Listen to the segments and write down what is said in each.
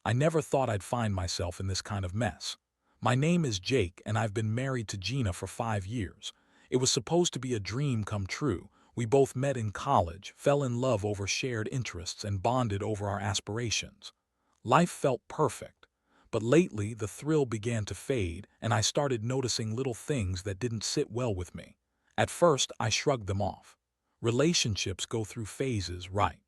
I never thought I'd find myself in this kind of mess. My name is Jake, and I've been married to Gina for 5 years. It was supposed to be a dream come true. We both met in college, fell in love over shared interests, and bonded over our aspirations. Life felt perfect. But lately, the thrill began to fade, and I started noticing little things that didn't sit well with me. At first, I shrugged them off. Relationships go through phases, right?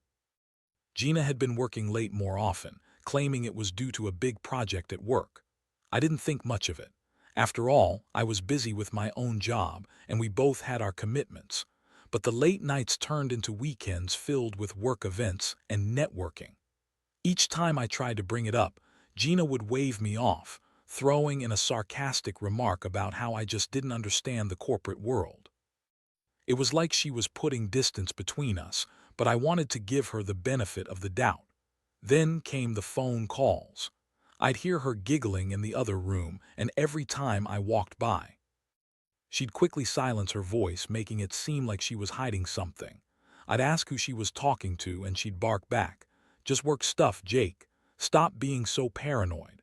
Gina had been working late more often, claiming it was due to a big project at work. I didn't think much of it. After all, I was busy with my own job, and we both had our commitments. But the late nights turned into weekends filled with work events and networking. Each time I tried to bring it up, Gina would wave me off, throwing in a sarcastic remark about how I just didn't understand the corporate world. It was like she was putting distance between us, but I wanted to give her the benefit of the doubt. Then came the phone calls. I'd hear her giggling in the other room, and every time I walked by, she'd quickly silence her voice, making it seem like she was hiding something. I'd ask who she was talking to, and she'd bark back, "Just work stuff, Jake. Stop being so paranoid."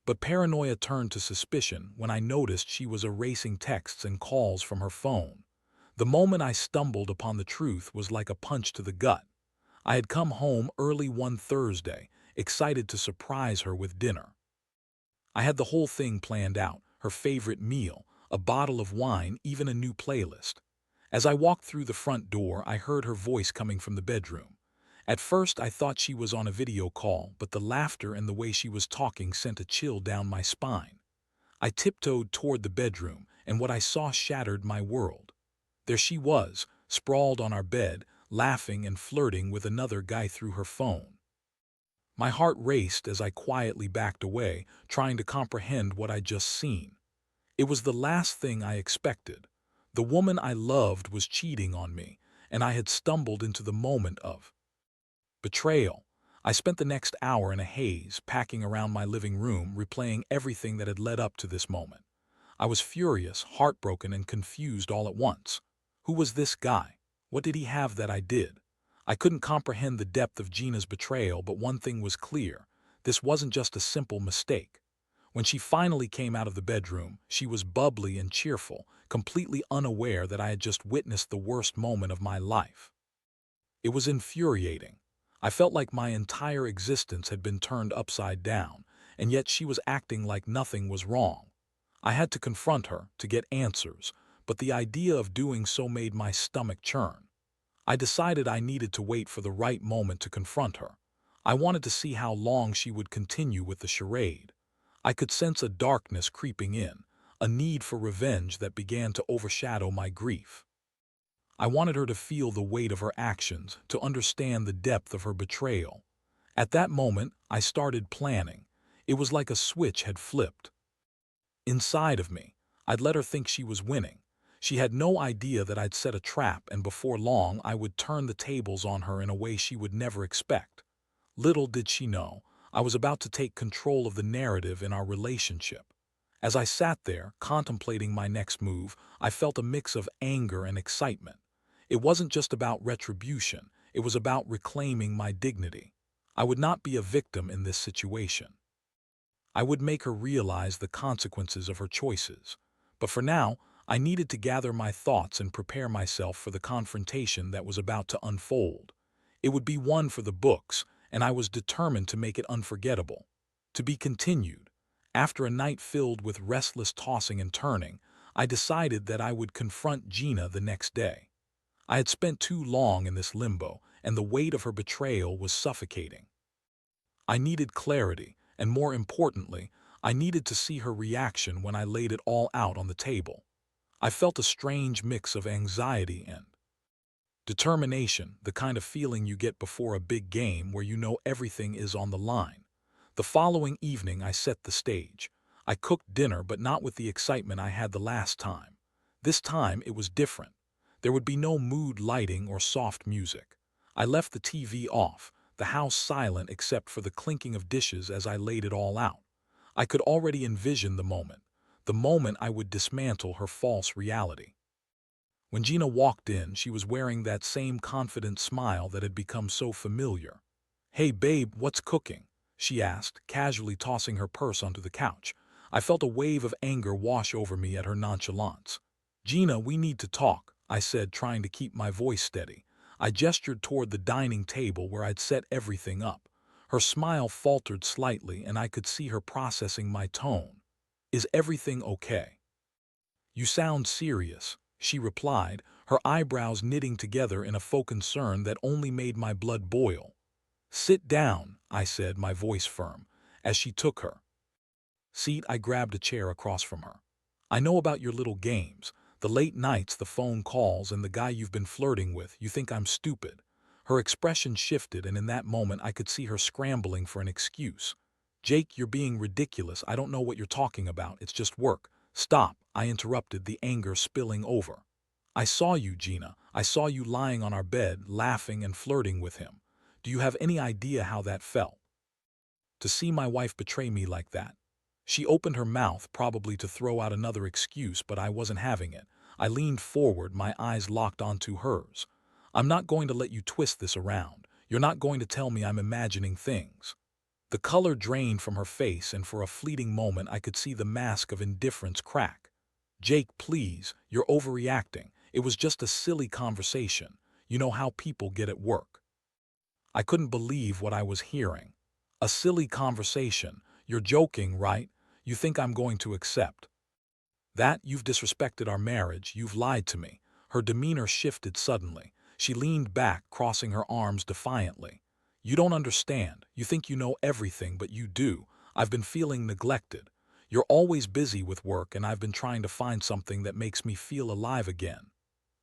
But paranoia turned to suspicion when I noticed she was erasing texts and calls from her phone. The moment I stumbled upon the truth was like a punch to the gut. I had come home early one Thursday, excited to surprise her with dinner. I had the whole thing planned out, her favorite meal, a bottle of wine, even a new playlist. As I walked through the front door, I heard her voice coming from the bedroom. At first, I thought she was on a video call, but the laughter and the way she was talking sent a chill down my spine. I tiptoed toward the bedroom, and what I saw shattered my world. There she was, sprawled on our bed, laughing and flirting with another guy through her phone. My heart raced as I quietly backed away, trying to comprehend what I'd just seen. It was the last thing I expected. The woman I loved was cheating on me, and I had stumbled into the moment of betrayal. I spent the next hour in a haze, packing around my living room, replaying everything that had led up to this moment. I was furious, heartbroken, and confused all at once. Who was this guy? What did he have that I did? I couldn't comprehend the depth of Gina's betrayal, but one thing was clear. This wasn't just a simple mistake. When she finally came out of the bedroom, she was bubbly and cheerful, completely unaware that I had just witnessed the worst moment of my life. It was infuriating. I felt like my entire existence had been turned upside down, and yet she was acting like nothing was wrong. I had to confront her, to get answers, but the idea of doing so made my stomach churn. I decided I needed to wait for the right moment to confront her. I wanted to see how long she would continue with the charade. I could sense a darkness creeping in, a need for revenge that began to overshadow my grief. I wanted her to feel the weight of her actions, to understand the depth of her betrayal. At that moment, I started planning. It was like a switch had flipped. Inside of me, I'd let her think she was winning. She had no idea that I'd set a trap, and before long I would turn the tables on her in a way she would never expect. Little did she know, I was about to take control of the narrative in our relationship. As I sat there, contemplating my next move, I felt a mix of anger and excitement. It wasn't just about retribution, it was about reclaiming my dignity. I would not be a victim in this situation. I would make her realize the consequences of her choices. But for now, I needed to gather my thoughts and prepare myself for the confrontation that was about to unfold. It would be one for the books, and I was determined to make it unforgettable. To be continued. After a night filled with restless tossing and turning, I decided that I would confront Gina the next day. I had spent too long in this limbo, and the weight of her betrayal was suffocating. I needed clarity, and more importantly, I needed to see her reaction when I laid it all out on the table. I felt a strange mix of anxiety and determination, the kind of feeling you get before a big game where you know everything is on the line. The following evening, I set the stage. I cooked dinner, but not with the excitement I had the last time. This time, it was different. There would be no mood lighting or soft music. I left the TV off, the house silent except for the clinking of dishes as I laid it all out. I could already envision the moment I would dismantle her false reality. When Gina walked in, she was wearing that same confident smile that had become so familiar. "Hey babe, what's cooking?" she asked, casually tossing her purse onto the couch. I felt a wave of anger wash over me at her nonchalance. "Gina, we need to talk," I said, trying to keep my voice steady. I gestured toward the dining table where I'd set everything up. Her smile faltered slightly, and I could see her processing my tone. "Is everything okay?" "You sound serious," she replied, her eyebrows knitting together in a faux concern that only made my blood boil. "Sit down," I said, my voice firm. As she took her seat, I grabbed a chair across from her. "I know about your little games, the late nights, the phone calls, and the guy you've been flirting with. You think I'm stupid." Her expression shifted, and in that moment I could see her scrambling for an excuse. "Jake, you're being ridiculous. I don't know what you're talking about. It's just work." "Stop," I interrupted, the anger spilling over. "I saw you, Gina. I saw you lying on our bed, laughing and flirting with him. Do you have any idea how that felt? To see my wife betray me like that?" She opened her mouth, probably to throw out another excuse, but I wasn't having it. I leaned forward, my eyes locked onto hers. "I'm not going to let you twist this around. You're not going to tell me I'm imagining things." The color drained from her face, and for a fleeting moment I could see the mask of indifference crack. "Jake, please, you're overreacting. It was just a silly conversation. You know how people get at work." I couldn't believe what I was hearing. "A silly conversation? You're joking, right? You think I'm going to accept that? You've disrespected our marriage. You've lied to me." Her demeanor shifted suddenly. She leaned back, crossing her arms defiantly. "You don't understand. You think you know everything, but you do. I've been feeling neglected. You're always busy with work, and I've been trying to find something that makes me feel alive again."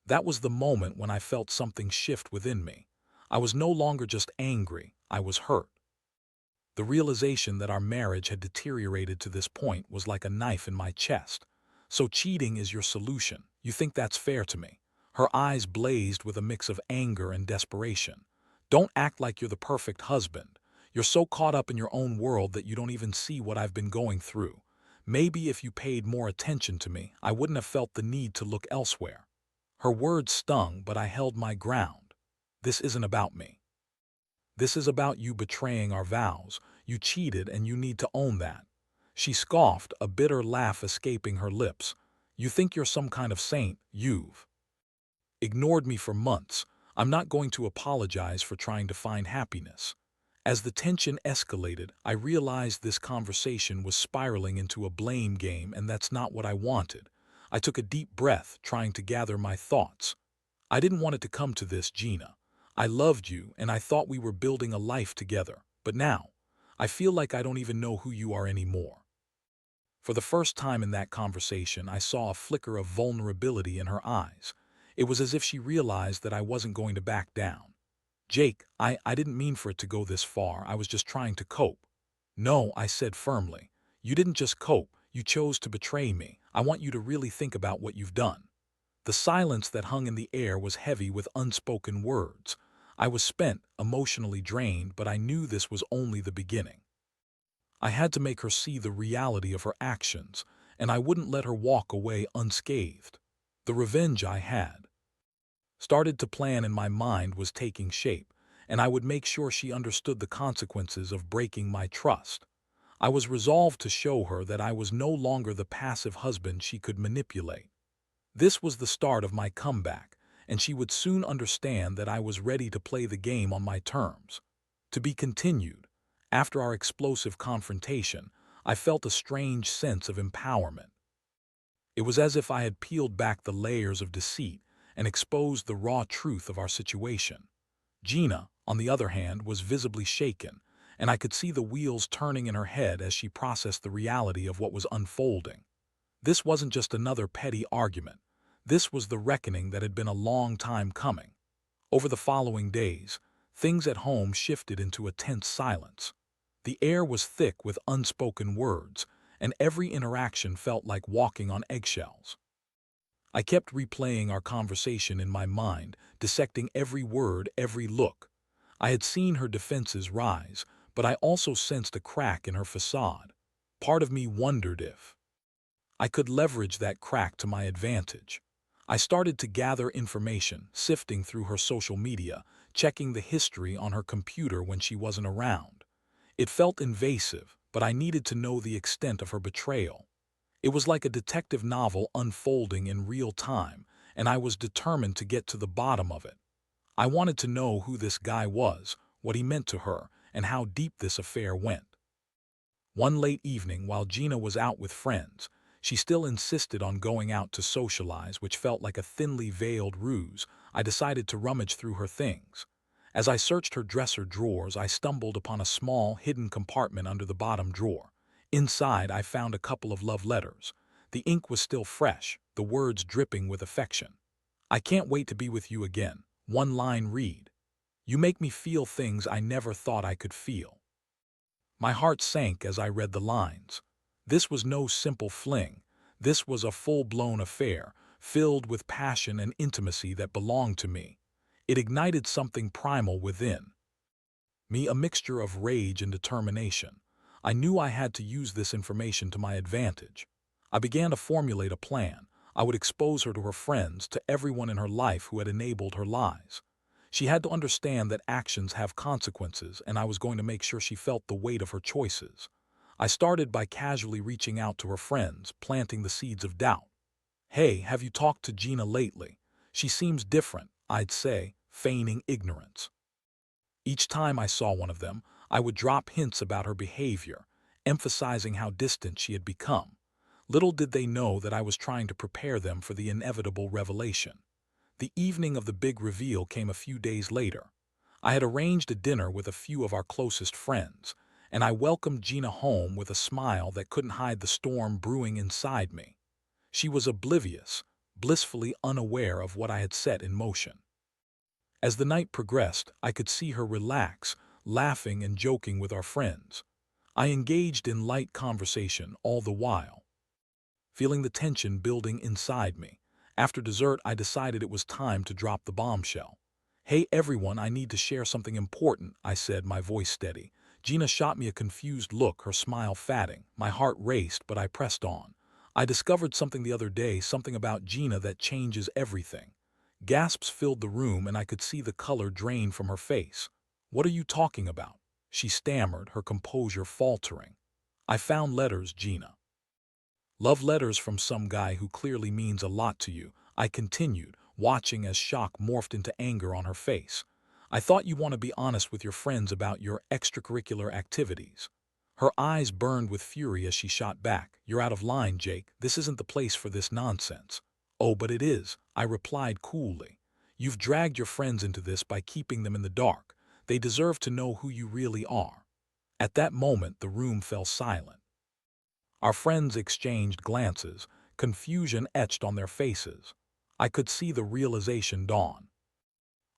That was the moment when I felt something shift within me. I was no longer just angry, I was hurt. The realization that our marriage had deteriorated to this point was like a knife in my chest. "So cheating is your solution? You think that's fair to me?" Her eyes blazed with a mix of anger and desperation. "Don't act like you're the perfect husband. You're so caught up in your own world that you don't even see what I've been going through. Maybe if you paid more attention to me, I wouldn't have felt the need to look elsewhere." Her words stung, but I held my ground. "This isn't about me. This is about you betraying our vows. You cheated, and you need to own that." She scoffed, a bitter laugh escaping her lips. "You think you're some kind of saint? You've ignored me for months. I'm not going to apologize for trying to find happiness." As the tension escalated, I realized this conversation was spiraling into a blame game, and that's not what I wanted. I took a deep breath, trying to gather my thoughts. "I didn't want it to come to this, Gina. I loved you, and I thought we were building a life together. But now, I feel like I don't even know who you are anymore." For the first time in that conversation, I saw a flicker of vulnerability in her eyes. It was as if she realized that I wasn't going to back down. "Jake, I didn't mean for it to go this far. I was just trying to cope." "No," I said firmly. "You didn't just cope. You chose to betray me. I want you to really think about what you've done." The silence that hung in the air was heavy with unspoken words. I was spent, emotionally drained, but I knew this was only the beginning. I had to make her see the reality of her actions, and I wouldn't let her walk away unscathed. The revenge I had started to plan in my mind was taking shape, and I would make sure she understood the consequences of breaking my trust. I was resolved to show her that I was no longer the passive husband she could manipulate. This was the start of my comeback, and she would soon understand that I was ready to play the game on my terms. To be continued. After our explosive confrontation, I felt a strange sense of empowerment. It was as if I had peeled back the layers of deceit and exposed the raw truth of our situation. Gina, on the other hand, was visibly shaken, and I could see the wheels turning in her head as she processed the reality of what was unfolding. This wasn't just another petty argument. This was the reckoning that had been a long time coming. Over the following days, things at home shifted into a tense silence. The air was thick with unspoken words, and every interaction felt like walking on eggshells. I kept replaying our conversation in my mind, dissecting every word, every look. I had seen her defenses rise, but I also sensed a crack in her facade. Part of me wondered if I could leverage that crack to my advantage. I started to gather information, sifting through her social media, checking the history on her computer when she wasn't around. It felt invasive, but I needed to know the extent of her betrayal. It was like a detective novel unfolding in real time, and I was determined to get to the bottom of it. I wanted to know who this guy was, what he meant to her, and how deep this affair went. One late evening, while Gina was out with friends, she still insisted on going out to socialize, which felt like a thinly veiled ruse. I decided to rummage through her things. As I searched her dresser drawers, I stumbled upon a small, hidden compartment under the bottom drawer. Inside, I found a couple of love letters. The ink was still fresh, the words dripping with affection. "I can't wait to be with you again." One line read, "You make me feel things I never thought I could feel." My heart sank as I read the lines. This was no simple fling. This was a full-blown affair, filled with passion and intimacy that belonged to me. It ignited something primal within me, a mixture of rage and determination. I knew I had to use this information to my advantage. I began to formulate a plan. I would expose her to her friends, to everyone in her life who had enabled her lies. She had to understand that actions have consequences, and I was going to make sure she felt the weight of her choices. I started by casually reaching out to her friends, planting the seeds of doubt. "Hey, have you talked to Gina lately? She seems different," I'd say, feigning ignorance. Each time I saw one of them, I would drop hints about her behavior, emphasizing how distant she had become. Little did they know that I was trying to prepare them for the inevitable revelation. The evening of the big reveal came a few days later. I had arranged a dinner with a few of our closest friends, and I welcomed Gina home with a smile that couldn't hide the storm brewing inside me. She was oblivious, blissfully unaware of what I had set in motion. As the night progressed, I could see her relax, laughing and joking with our friends. I engaged in light conversation all the while, feeling the tension building inside me. After dessert, I decided it was time to drop the bombshell. "Hey everyone, I need to share something important," I said, my voice steady. Gina shot me a confused look, her smile fading. My heart raced, but I pressed on. "I discovered something the other day, something about Gina that changes everything." Gasps filled the room, and I could see the color drain from her face. "What are you talking about?" she stammered, her composure faltering. "I found letters, Gina. Love letters from some guy who clearly means a lot to you," I continued, watching as shock morphed into anger on her face. "I thought you want to be honest with your friends about your extracurricular activities." Her eyes burned with fury as she shot back, "You're out of line, Jake. This isn't the place for this nonsense." "Oh, but it is," I replied coolly. "You've dragged your friends into this by keeping them in the dark. They deserve to know who you really are." At that moment, the room fell silent. Our friends exchanged glances, confusion etched on their faces. I could see the realization dawn.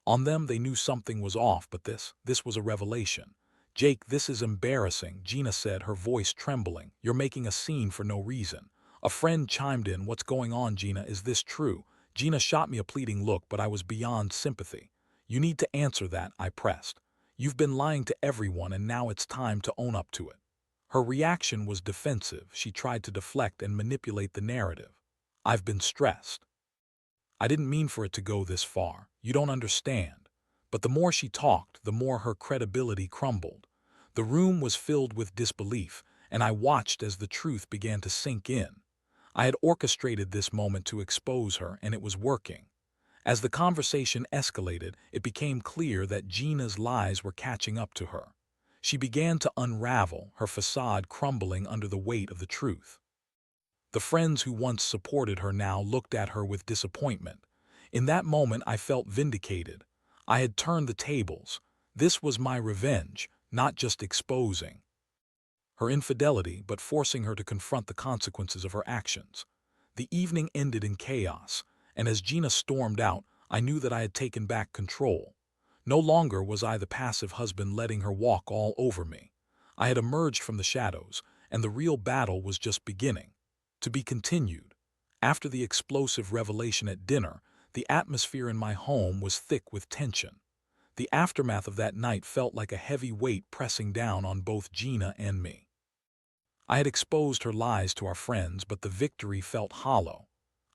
On them, they knew something was off, but this was a revelation. "Jake, this is embarrassing," Gina said, her voice trembling. "You're making a scene for no reason." A friend chimed in, "What's going on, Gina? Is this true?" Gina shot me a pleading look, but I was beyond sympathy. "You need to answer that," I pressed. "You've been lying to everyone, and now it's time to own up to it." Her reaction was defensive. She tried to deflect and manipulate the narrative. "I've been stressed. I didn't mean for it to go this far. You don't understand." But the more she talked, the more her credibility crumbled. The room was filled with disbelief, and I watched as the truth began to sink in. I had orchestrated this moment to expose her, and it was working. As the conversation escalated, it became clear that Gina's lies were catching up to her. She began to unravel, her facade crumbling under the weight of the truth. The friends who once supported her now looked at her with disappointment. In that moment, I felt vindicated. I had turned the tables. This was my revenge, not just exposing her infidelity, but forcing her to confront the consequences of her actions. The evening ended in chaos, and as Gina stormed out, I knew that I had taken back control. No longer was I the passive husband letting her walk all over me. I had emerged from the shadows, and the real battle was just beginning. To be continued. After the explosive revelation at dinner, the atmosphere in my home was thick with tension. The aftermath of that night felt like a heavy weight pressing down on both Gina and me. I had exposed her lies to our friends, but the victory felt hollow.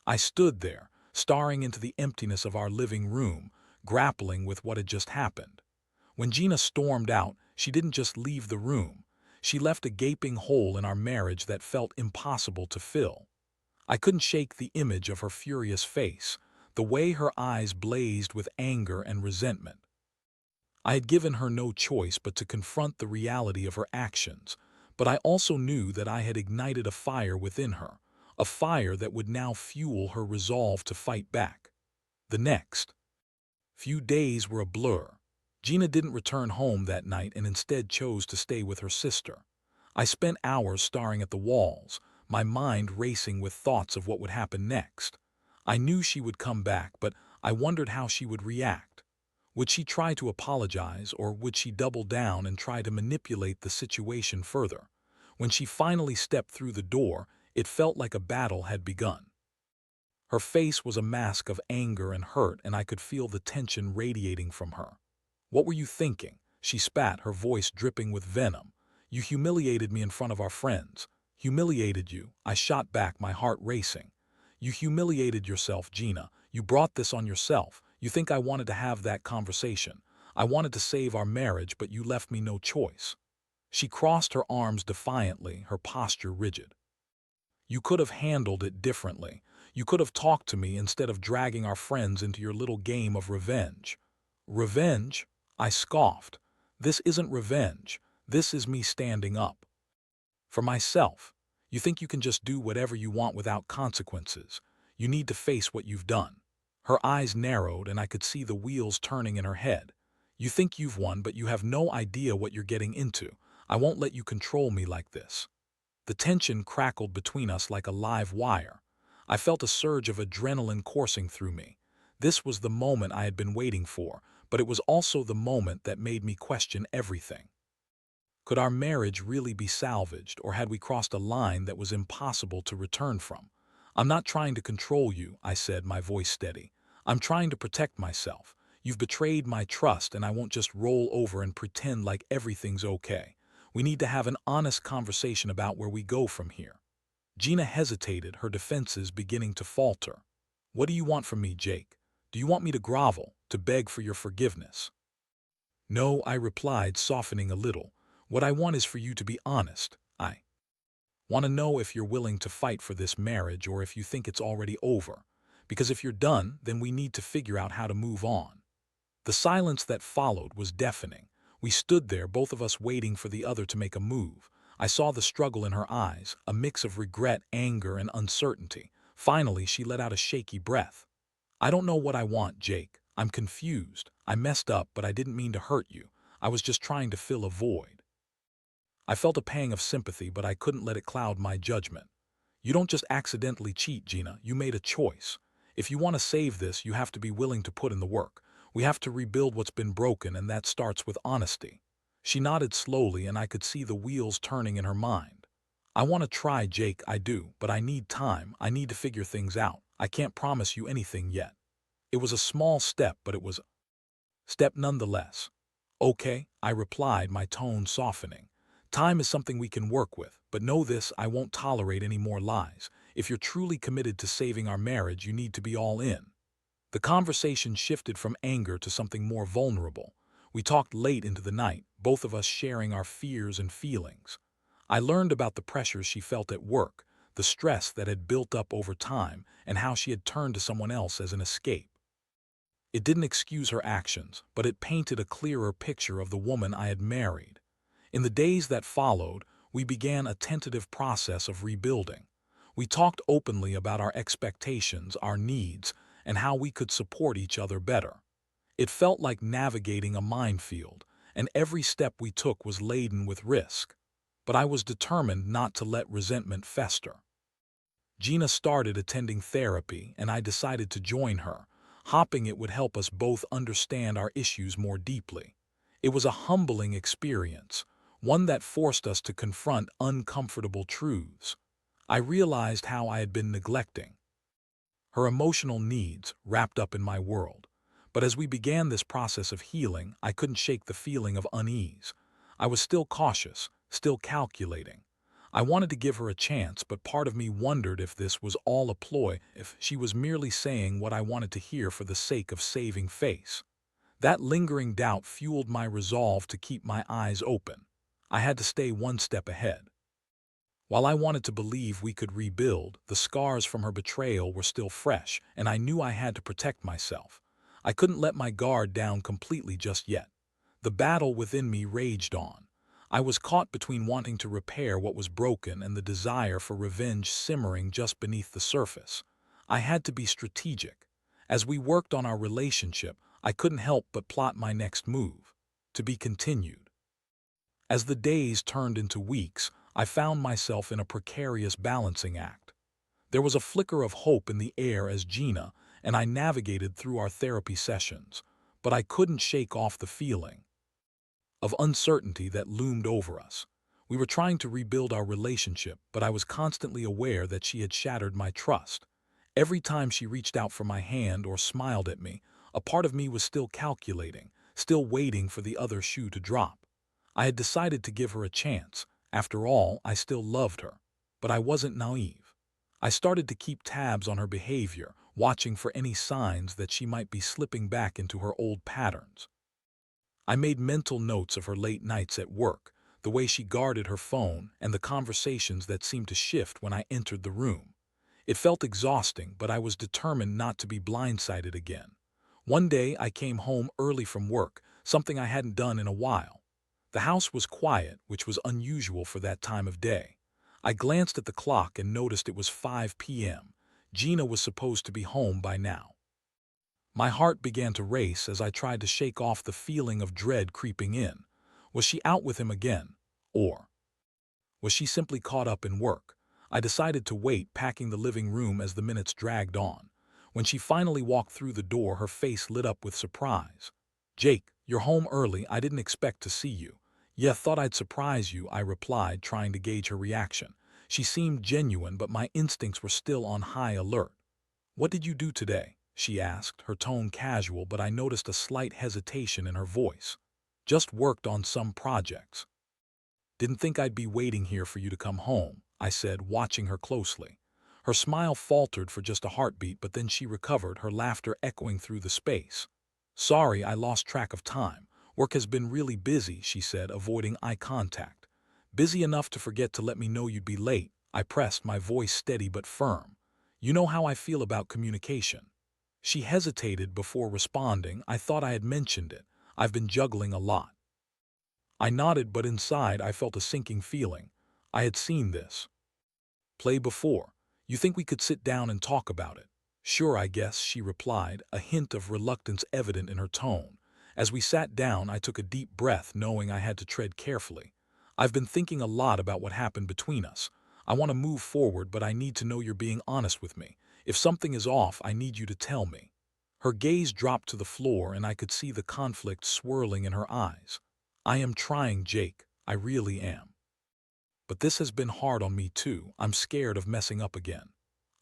I stood there, staring into the emptiness of our living room, grappling with what had just happened. When Gina stormed out, She didn't just leave the room. She left a gaping hole in our marriage that felt impossible to fill. I couldn't shake the image of her furious face, the way her eyes blazed with anger and resentment. I had given her no choice but to confront the reality of her actions, but I also knew that I had ignited a fire within her, a fire that would now fuel her resolve to fight back. The next few days were a blur. Gina didn't return home that night and instead chose to stay with her sister. I spent hours staring at the walls, my mind racing with thoughts of what would happen next. I knew she would come back, but I wondered how she would react. Would she try to apologize, or would she double down and try to manipulate the situation further? When she finally stepped through the door, it felt like a battle had begun. Her face was a mask of anger and hurt, and I could feel the tension radiating from her. "What were you thinking?" She spat, her voice dripping with venom. "You humiliated me in front of our friends." "Humiliated you?" I shot back, my heart racing. "You humiliated yourself, Gina. You brought this on yourself. You think I wanted to have that conversation. I wanted to save our marriage, but you left me no choice." She crossed her arms defiantly, her posture rigid. "You could have handled it differently. You could have talked to me instead of dragging our friends into your little game of revenge." "Revenge?" I scoffed. "This isn't revenge. This is me standing up for myself. You think you can just do whatever you want without consequences. You need to face what you've done." Her eyes narrowed, and I could see the wheels turning in her head. "You think you've won, but you have no idea what you're getting into. I won't let you control me like this." The tension crackled between us like a live wire. I felt a surge of adrenaline coursing through me. This was the moment I had been waiting for, but it was also the moment that made me question everything. Could our marriage really be salvaged, or had we crossed a line that was impossible to return from? "I'm not trying to control you," I said, my voice steady. "I'm trying to protect myself. You've betrayed my trust, and I won't just roll over and pretend like everything's okay. We need to have an honest conversation about where we go from here." Gina hesitated, her defenses beginning to falter. "What do you want from me, Jake? Do you want me to grovel, to beg for your forgiveness?" "No," I replied, softening a little. "What I want is for you to be honest. I want to know if you're willing to fight for this marriage, or if you think it's already over. Because if you're done, then we need to figure out how to move on." The silence that followed was deafening. We stood there, both of us waiting for the other to make a move. I saw the struggle in her eyes, a mix of regret, anger, and uncertainty. Finally, she let out a shaky breath. "I don't know what I want, Jake. I'm confused. I messed up, but I didn't mean to hurt you. I was just trying to fill a void." I felt a pang of sympathy, but I couldn't let it cloud my judgment. "You don't just accidentally cheat, Gina. You made a choice. If you want to save this, you have to be willing to put in the work. We have to rebuild what's been broken, and that starts with honesty." She nodded slowly, and I could see the wheels turning in her mind. "I want to try, Jake, I do, but I need time. I need to figure things out. I can't promise you anything yet." It was a small step, but it was a step nonetheless. "Okay," I replied, my tone softening. "Time is something we can work with, but know this, I won't tolerate any more lies. If you're truly committed to saving our marriage, you need to be all in." The conversation shifted from anger to something more vulnerable. We talked late into the night, both of us sharing our fears and feelings. I learned about the pressures she felt at work, the stress that had built up over time, and how she had turned to someone else as an escape. It didn't excuse her actions, but it painted a clearer picture of the woman I had married. In the days that followed, we began a tentative process of rebuilding. We talked openly about our expectations, our needs, and how we could support each other better. It felt like navigating a minefield, and every step we took was laden with risk. But I was determined not to let resentment fester. Gina started attending therapy, and I decided to join her, hoping it would help us both understand our issues more deeply. It was a humbling experience, one that forced us to confront uncomfortable truths. I realized how I had been neglecting her emotional needs wrapped up in my world. But as we began this process of healing, I couldn't shake the feeling of unease. I was still cautious, still calculating. I wanted to give her a chance, but part of me wondered if this was all a ploy, if she was merely saying what I wanted to hear for the sake of saving face. That lingering doubt fueled my resolve to keep my eyes open. I had to stay one step ahead. While I wanted to believe we could rebuild, the scars from her betrayal were still fresh, and I knew I had to protect myself. I couldn't let my guard down completely just yet. The battle within me raged on. I was caught between wanting to repair what was broken and the desire for revenge simmering just beneath the surface. I had to be strategic. As we worked on our relationship, I couldn't help but plot my next move. To be continued. As the days turned into weeks, I found myself in a precarious balancing act. There was a flicker of hope in the air as Gina and I navigated through our therapy sessions, but I couldn't shake off the feeling of uncertainty that loomed over us. We were trying to rebuild our relationship, but I was constantly aware that she had shattered my trust. Every time she reached out for my hand or smiled at me, a part of me was still calculating, still waiting for the other shoe to drop. I had decided to give her a chance. After all, I still loved her. But I wasn't naive. I started to keep tabs on her behavior, watching for any signs that she might be slipping back into her old patterns. I made mental notes of her late nights at work, the way she guarded her phone, and the conversations that seemed to shift when I entered the room. It felt exhausting, but I was determined not to be blindsided again. One day I came home early from work, something I hadn't done in a while. The house was quiet, which was unusual for that time of day. I glanced at the clock and noticed it was 5 p.m. Gina was supposed to be home by now. My heart began to race as I tried to shake off the feeling of dread creeping in. Was she out with him again? Or was she simply caught up in work? I decided to wait, packing the living room as the minutes dragged on. When she finally walked through the door, her face lit up with surprise. "Jake, you're home early. I didn't expect to see you." "Yeah, thought I'd surprise you," I replied, trying to gauge her reaction. She seemed genuine, but my instincts were still on high alert. "What did you do today?" she asked, her tone casual, but I noticed a slight hesitation in her voice. "Just worked on some projects." "Didn't think I'd be waiting here for you to come home," I said, watching her closely. Her smile faltered for just a heartbeat, but then she recovered, her laughter echoing through the space. "Sorry, I lost track of time. Work has been really busy," she said, avoiding eye contact. "Busy enough to forget to let me know you'd be late," I pressed, my voice steady but firm. "You know how I feel about communication." She hesitated before responding. "I thought I had mentioned it. I've been juggling a lot." I nodded, but inside I felt a sinking feeling. I had seen this play before. "You think we could sit down and talk about it?" "Sure, I guess," she replied, a hint of reluctance evident in her tone. As we sat down, I took a deep breath, knowing I had to tread carefully. "I've been thinking a lot about what happened between us. I want to move forward, but I need to know you're being honest with me. If something is off, I need you to tell me." Her gaze dropped to the floor, and I could see the conflict swirling in her eyes. "I am trying, Jake. I really am. But this has been hard on me too. I'm scared of messing up again."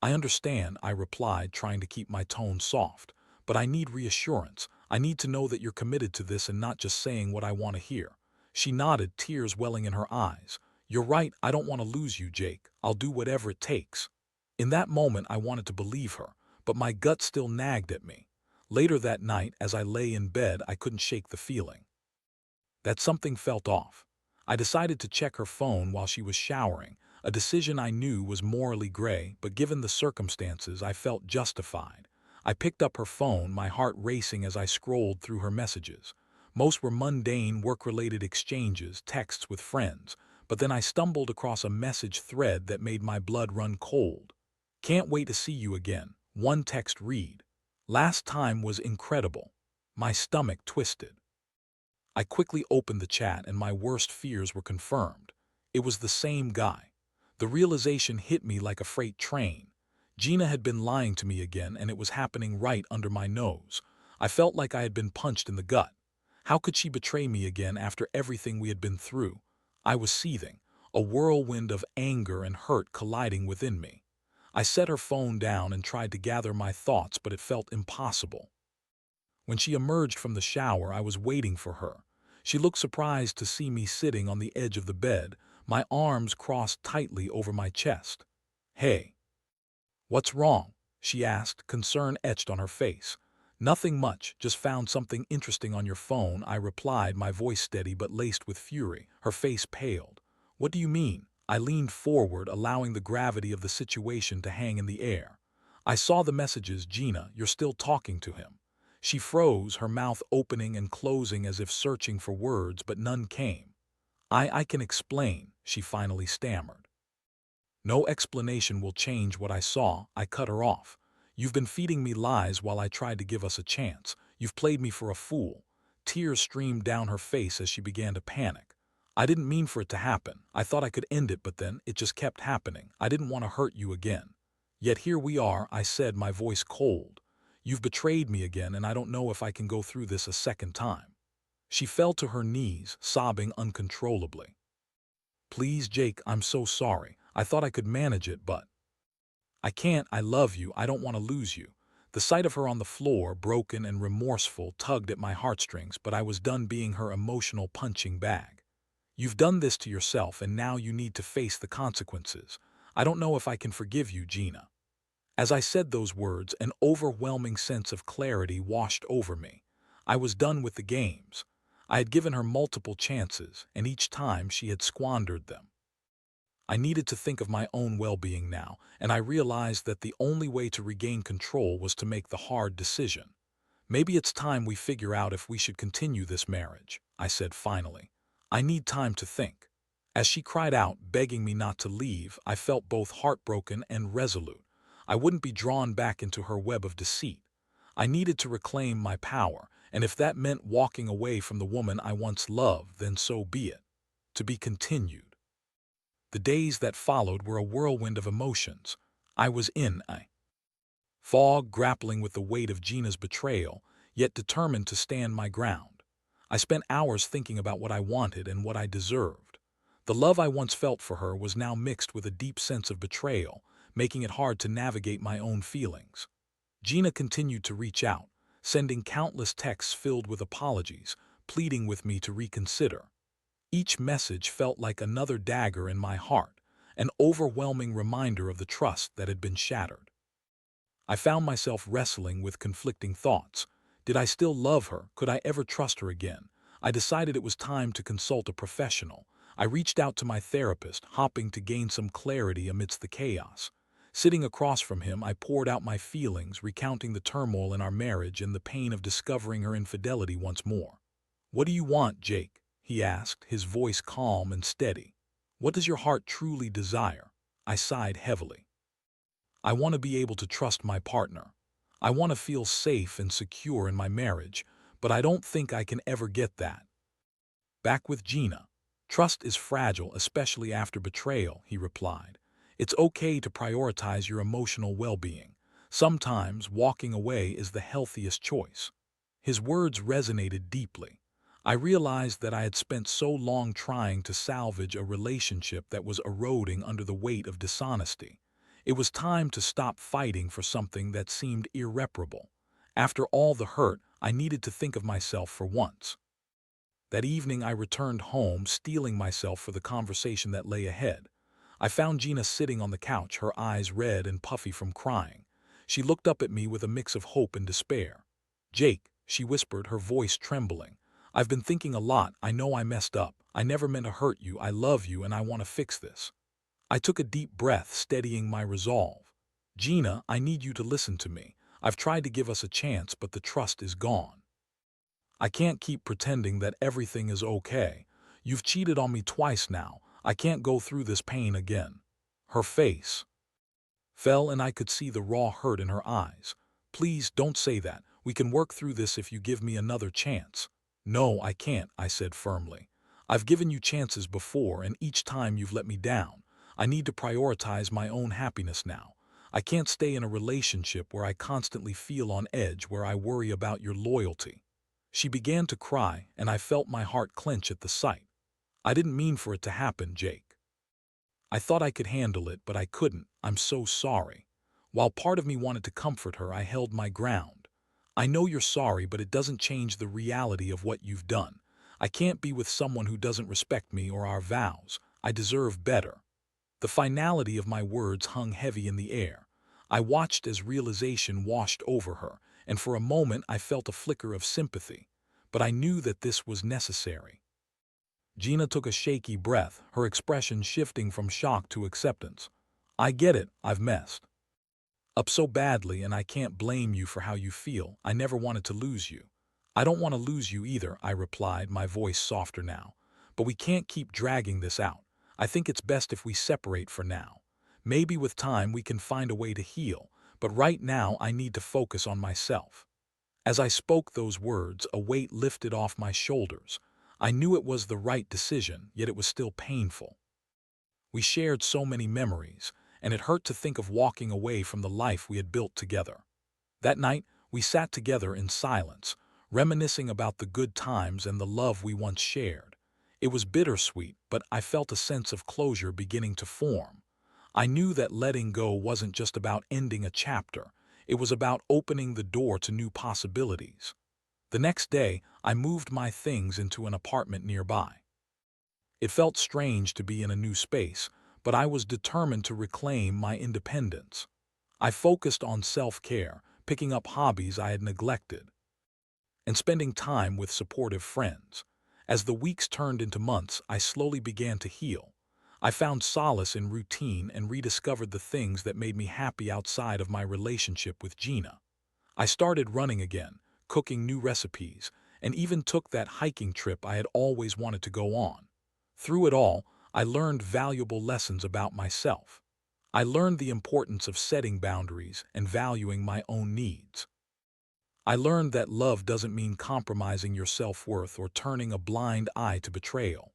"I understand," I replied, trying to keep my tone soft. "But I need reassurance. I need to know that you're committed to this and not just saying what I want to hear." She nodded, tears welling in her eyes. "You're right, I don't want to lose you, Jake. I'll do whatever it takes." In that moment, I wanted to believe her, but my gut still nagged at me. Later that night, as I lay in bed, I couldn't shake the feeling that something felt off. I decided to check her phone while she was showering, a decision I knew was morally gray, but given the circumstances, I felt justified. I picked up her phone, my heart racing as I scrolled through her messages. Most were mundane, work-related exchanges, texts with friends, but then I stumbled across a message thread that made my blood run cold. "Can't wait to see you again." One text read. "Last time was incredible." My stomach twisted. I quickly opened the chat, and my worst fears were confirmed. It was the same guy. The realization hit me like a freight train. Gina had been lying to me again, and it was happening right under my nose. I felt like I had been punched in the gut. How could she betray me again after everything we had been through? I was seething, a whirlwind of anger and hurt colliding within me. I set her phone down and tried to gather my thoughts, but it felt impossible. When she emerged from the shower, I was waiting for her. She looked surprised to see me sitting on the edge of the bed, my arms crossed tightly over my chest. "Hey, what's wrong?" she asked, concern etched on her face. Nothing much, just found something interesting on your phone, I replied, my voice steady but laced with fury. Her face paled. What do you mean? I leaned forward, allowing the gravity of the situation to hang in the air. I saw the messages. Gina, you're still talking to him. She froze, her mouth opening and closing as if searching for words, but none came. I can explain, she finally stammered. No explanation will change what I saw, I cut her off. You've been feeding me lies while I tried to give us a chance. You've played me for a fool. Tears streamed down her face as she began to panic. I didn't mean for it to happen. I thought I could end it, but then it just kept happening. I didn't want to hurt you again. Yet here we are, I said, my voice cold. You've betrayed me again, and I don't know if I can go through this a second time. She fell to her knees, sobbing uncontrollably. Please, Jake, I'm so sorry. I thought I could manage it, but I can't. I love you. I don't want to lose you. The sight of her on the floor, broken and remorseful, tugged at my heartstrings, but I was done being her emotional punching bag. You've done this to yourself, and now you need to face the consequences. I don't know if I can forgive you, Gina. As I said those words, an overwhelming sense of clarity washed over me. I was done with the games. I had given her multiple chances, and each time she had squandered them. I needed to think of my own well-being now, and I realized that the only way to regain control was to make the hard decision. Maybe it's time we figure out if we should continue this marriage, I said finally. I need time to think. As she cried out, begging me not to leave, I felt both heartbroken and resolute. I wouldn't be drawn back into her web of deceit. I needed to reclaim my power, and if that meant walking away from the woman I once loved, then so be it. To be continued. The days that followed were a whirlwind of emotions. I was in a fog, grappling with the weight of Gina's betrayal, yet determined to stand my ground. I spent hours thinking about what I wanted and what I deserved. The love I once felt for her was now mixed with a deep sense of betrayal, making it hard to navigate my own feelings. Gina continued to reach out, sending countless texts filled with apologies, pleading with me to reconsider. Each message felt like another dagger in my heart, an overwhelming reminder of the trust that had been shattered. I found myself wrestling with conflicting thoughts. Did I still love her? Could I ever trust her again? I decided it was time to consult a professional. I reached out to my therapist, hoping to gain some clarity amidst the chaos. Sitting across from him, I poured out my feelings, recounting the turmoil in our marriage and the pain of discovering her infidelity once more. "What do you want, Jake?" he asked, his voice calm and steady. "What does your heart truly desire?" I sighed heavily. "I want to be able to trust my partner. I want to feel safe and secure in my marriage, but I don't think I can ever get that." Back with Gina. "Trust is fragile, especially after betrayal," he replied. "It's okay to prioritize your emotional well-being. Sometimes walking away is the healthiest choice." His words resonated deeply. I realized that I had spent so long trying to salvage a relationship that was eroding under the weight of dishonesty. It was time to stop fighting for something that seemed irreparable. After all the hurt, I needed to think of myself for once. That evening I returned home, steeling myself for the conversation that lay ahead. I found Gina sitting on the couch, her eyes red and puffy from crying. She looked up at me with a mix of hope and despair. "Jake," she whispered, her voice trembling. "I've been thinking a lot. I know I messed up. I never meant to hurt you. I love you and I want to fix this." I took a deep breath, steadying my resolve. "Gina, I need you to listen to me. I've tried to give us a chance, but the trust is gone. I can't keep pretending that everything is okay. You've cheated on me twice now. I can't go through this pain again." Her face fell and I could see the raw hurt in her eyes. "Please don't say that. We can work through this if you give me another chance." "No, I can't," I said firmly. "I've given you chances before, and each time you've let me down. I need to prioritize my own happiness now. I can't stay in a relationship where I constantly feel on edge, where I worry about your loyalty." She began to cry, and I felt my heart clench at the sight. "I didn't mean for it to happen, Jake. I thought I could handle it, but I couldn't. I'm so sorry." While part of me wanted to comfort her, I held my ground. "I know you're sorry, but it doesn't change the reality of what you've done. I can't be with someone who doesn't respect me or our vows. I deserve better." The finality of my words hung heavy in the air. I watched as realization washed over her, and for a moment I felt a flicker of sympathy, but I knew that this was necessary. Gina took a shaky breath, her expression shifting from shock to acceptance. I get it, I've messed up so badly, and I can't blame you for how you feel. I never wanted to lose you. I don't want to lose you either, I replied, my voice softer now. But we can't keep dragging this out. I think it's best if we separate for now. Maybe with time we can find a way to heal, but right now I need to focus on myself. As I spoke those words, a weight lifted off my shoulders. I knew it was the right decision, yet it was still painful. We shared so many memories, and it hurt to think of walking away from the life we had built together. That night, we sat together in silence, reminiscing about the good times and the love we once shared. It was bittersweet, but I felt a sense of closure beginning to form. I knew that letting go wasn't just about ending a chapter, it was about opening the door to new possibilities. The next day, I moved my things into an apartment nearby. It felt strange to be in a new space, but I was determined to reclaim my independence. I focused on self-care, picking up hobbies I had neglected, and spending time with supportive friends. As the weeks turned into months, I slowly began to heal. I found solace in routine and rediscovered the things that made me happy outside of my relationship with Gina. I started running again, cooking new recipes, and even took that hiking trip I had always wanted to go on. Through it all, I learned valuable lessons about myself. I learned the importance of setting boundaries and valuing my own needs. I learned that love doesn't mean compromising your self-worth or turning a blind eye to betrayal.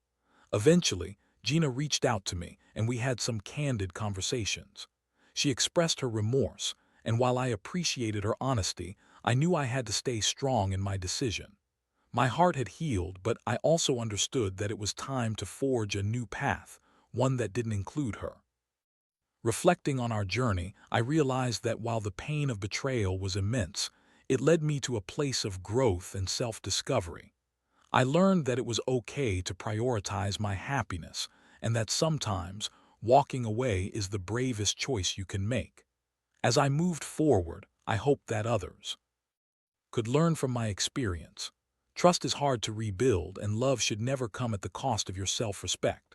Eventually, Gina reached out to me, and we had some candid conversations. She expressed her remorse, and while I appreciated her honesty, I knew I had to stay strong in my decision. My heart had healed, but I also understood that it was time to forge a new path, one that didn't include her. Reflecting on our journey, I realized that while the pain of betrayal was immense, it led me to a place of growth and self-discovery. I learned that it was okay to prioritize my happiness, and that sometimes walking away is the bravest choice you can make. As I moved forward, I hoped that others could learn from my experience. Trust is hard to rebuild, and love should never come at the cost of your self-respect.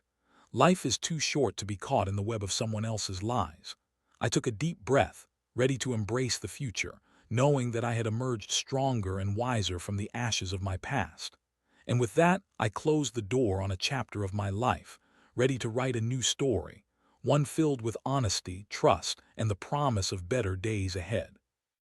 Life is too short to be caught in the web of someone else's lies. I took a deep breath, ready to embrace the future, knowing that I had emerged stronger and wiser from the ashes of my past. And with that, I closed the door on a chapter of my life, ready to write a new story, one filled with honesty, trust, and the promise of better days ahead.